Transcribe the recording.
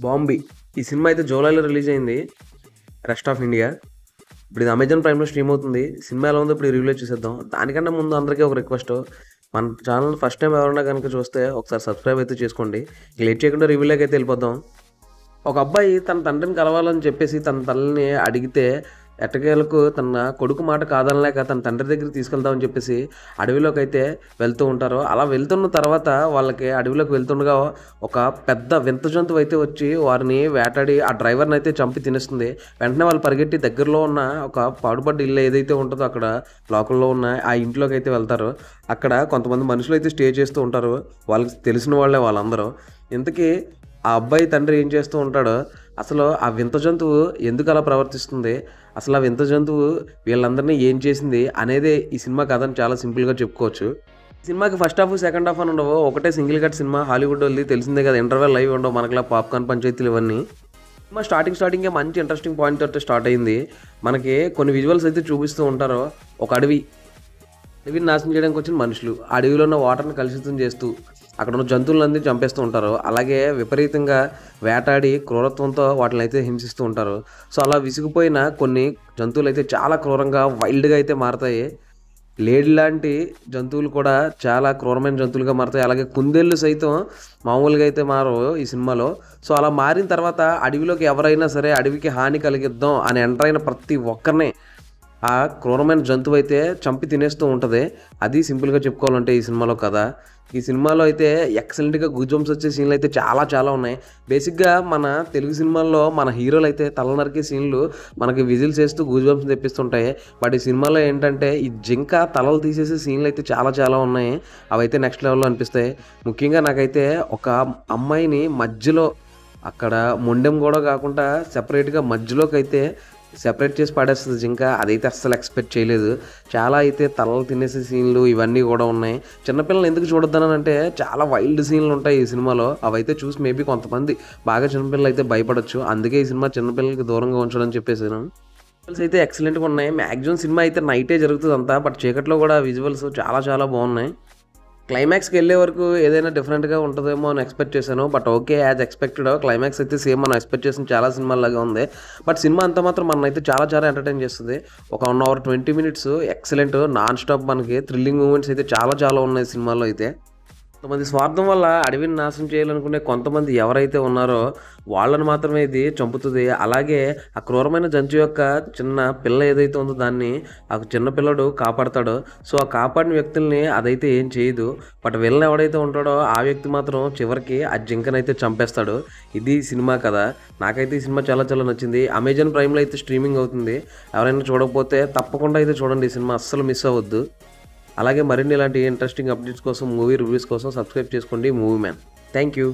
Bambi ఈ cinema అయితే జూలైలో రిలీజ్ అయింది రెస్ట్ ఆఫ్ ఇండియా. ఇప్పుడు ఇది అమెజాన్ ప్రైమ్లో స్ట్రీమ్ అవుతుంది. సినిమా ఎలా ఉందో ఇప్పుడు రివ్యూలో చూసేద్దాం. దానికన్నా ముందు అందరికీ ఒక రిక్వెస్ట్, మన ఛానల్ ఫస్ట్ టైం ఎవరైనా కనుక చూస్తే ఒకసారి సబ్స్క్రైబ్ అయితే చేసుకోండి. లేట్ చేయకుండా రివ్యూలోకి అయితే వెళ్ళిపోదాం. ఒక అబ్బాయి తన తండ్రిని కలవాలని చెప్పేసి తన తల్లిని అడిగితే ఎట్టకేలకు తన కొడుకు మాట కాదనలేక తన తండ్రి దగ్గరికి తీసుకెళ్తామని చెప్పేసి అడవిలోకి అయితే వెళ్తూ ఉంటారు. అలా వెళ్తున్న తర్వాత వాళ్ళకి అడవిలోకి వెళ్తుండగా ఒక పెద్ద వింత జంతువు అయితే వచ్చి వారిని వేటాడి ఆ డ్రైవర్ని అయితే చంపి తినేస్తుంది. వెంటనే వాళ్ళు పరిగెట్టి దగ్గరలో ఉన్న ఒక పాడుపడ్డ ఇల్లు ఏదైతే ఉంటుందో అక్కడ లోకల్లో ఉన్న ఆ ఇంట్లోకి అయితే వెళ్తారు. అక్కడ కొంతమంది మనుషులు అయితే స్టే చేస్తూ ఉంటారు. వాళ్ళకి తెలిసిన వాళ్ళే వాళ్ళందరూ. ఇంతకీ ఆ అబ్బాయి తండ్రి ఏం చేస్తూ ఉంటాడో, అసలు ఆ వింత జంతువు ఎందుకు అలా ప్రవర్తిస్తుంది, అసలు ఆ వింత జంతువు వీళ్ళందరినీ ఏం చేసింది అనేదే ఈ సినిమా కథ అని చాలా సింపుల్గా చెప్పుకోవచ్చు. ఈ సినిమాకి ఫస్ట్ హాఫ్ సెకండ్ హాఫ్ అని ఉండవు. ఒకటే సింగిల్ కట్ సినిమా. హాలీవుడ్ వెళ్ళి తెలిసిందే కదా, ఇంటర్వెల్ లైవ్ ఉండవు మనకులా పాప్కార్న్ పంచాయతీలు ఇవన్నీ. సినిమా స్టార్టింగే మంచి ఇంట్రెస్టింగ్ పాయింట్ అయితే స్టార్ట్ అయింది. మనకి కొన్ని విజువల్స్ అయితే చూపిస్తూ ఉంటారు. ఒక అడవిని నాశనం చేయడానికి వచ్చిన మనుషులు అడవిలో ఉన్న వాటర్ని కలుషితం చేస్తూ అక్కడ ఉన్న జంతువులన్నీ చంపేస్తూ ఉంటారు. అలాగే విపరీతంగా వేటాడి క్రూరత్వంతో వాటిని అయితే హింసిస్తూ ఉంటారు. సో అలా విసిగిపోయిన కొన్ని జంతువులు అయితే చాలా క్రూరంగా వైల్డ్గా అయితే మారతాయి. లేడీ లాంటి జంతువులు కూడా చాలా క్రూరమైన జంతువులుగా మారుతాయి. అలాగే కుందేళ్ళు సైతం మామూలుగా అయితే మారవు ఈ సినిమాలో. సో అలా మారిన తర్వాత అడవిలోకి ఎవరైనా సరే అడవికి హాని కలిగిద్దాం అని ఎంటర్ అయిన ప్రతి ఒక్కరిని ఆ క్రూరమైన జంతువు అయితే చంపి తినేస్తూ ఉంటుంది. అది సింపుల్గా చెప్పుకోవాలంటే ఈ సినిమాలో కదా. ఈ సినిమాలో అయితే ఎక్సలెంట్గా గూజంప్స్ వచ్చే సీన్లు అయితే చాలా ఉన్నాయి. బేసిక్గా మన తెలుగు సినిమాల్లో మన హీరోలు అయితే తల నరికే సీన్లు మనకి విజిల్స్ వేస్తూ గూజంప్స్ తెప్పిస్తుంటాయి. బట్ ఈ సినిమాలో ఏంటంటే ఈ జింక తలలు తీసేసే సీన్లు అయితే చాలా ఉన్నాయి. అవైతే నెక్స్ట్ లెవెల్లో అనిపిస్తాయి. ముఖ్యంగా నాకైతే ఒక అమ్మాయిని మధ్యలో అక్కడ మొండెం కూడా కాకుండా సెపరేట్గా మధ్యలోకి అయితే సెపరేట్ చేసి పడేస్తుంది జింక. అదైతే అస్సలు ఎక్స్పెక్ట్ చేయలేదు. చాలా అయితే తలలు తినేసే సీన్లు ఇవన్నీ కూడా ఉన్నాయి. చిన్నపిల్లలు ఎందుకు చూడొద్దనంటే చాలా వైల్డ్ సీన్లు ఉంటాయి ఈ సినిమాలో. అవైతే చూసి మేబీ కొంతమంది బాగా చిన్నపిల్లలు అయితే భయపడొచ్చు. అందుకే ఈ సినిమా చిన్నపిల్లలకి దూరంగా ఉంచడం చెప్పేసాను. విజువల్స్ అయితే ఎక్సలెంట్గా ఉన్నాయి. మ్యాక్సిమం సినిమా అయితే నైటే జరుగుతుంది అంతా. బట్ చీకట్లో కూడా విజువల్స్ చాలా బాగున్నాయి. క్లైమాక్స్కి వెళ్ళే వరకు ఏదైనా డిఫరెంట్గా ఉంటుందేమో అని ఎక్స్పెక్ట్ చేశాను. But okay, as expected climax అయితే సేమ్ మనం ఎక్స్పెక్ట్ చేసిన చాలా సినిమాలాగా ఉంది. బట్ సినిమా అంతా మాత్రం మన అయితే చాలా ఎంటర్టైన్ చేస్తుంది. ఒక 1 hour 20 minutes excellent non stop మనకి థ్రిల్లింగ్ మూమెంట్స్ అయితే చాలా ఉన్నాయి సినిమాలో అయితే. కొంతమంది స్వార్థం వల్ల అడవిని నాశనం చేయాలనుకునే కొంతమంది ఎవరైతే ఉన్నారో వాళ్ళని మాత్రమే ఇది చంపుతుంది. అలాగే ఆ క్రూరమైన జంతువు యొక్క చిన్న పిల్ల ఏదైతే ఉందో దాన్ని ఆ చిన్న పిల్లడు కాపాడతాడో. సో ఆ కాపాడిన వ్యక్తుల్ని అదైతే ఏం చేయదు. బట్ వీళ్ళని ఎవడైతే ఉంటాడో ఆ వ్యక్తి మాత్రం చివరికి ఆ జింకనైతే చంపేస్తాడు. ఇది సినిమా కదా. నాకైతే ఈ సినిమా చాలా నచ్చింది. అమెజాన్ ప్రైమ్లో అయితే స్ట్రీమింగ్ అవుతుంది. ఎవరైనా చూడకపోతే తప్పకుండా అయితే చూడండి. ఈ సినిమా అస్సలు మిస్ అవ్వద్దు. అలాగే మరిన్ని ఇలాంటి ఇంట్రెస్టింగ్ అప్డేట్స్ కోసం, మూవీ రివ్యూస్ కోసం సబ్స్క్రైబ్ చేసుకోండి మూవీ మ్యాన్. Thank you.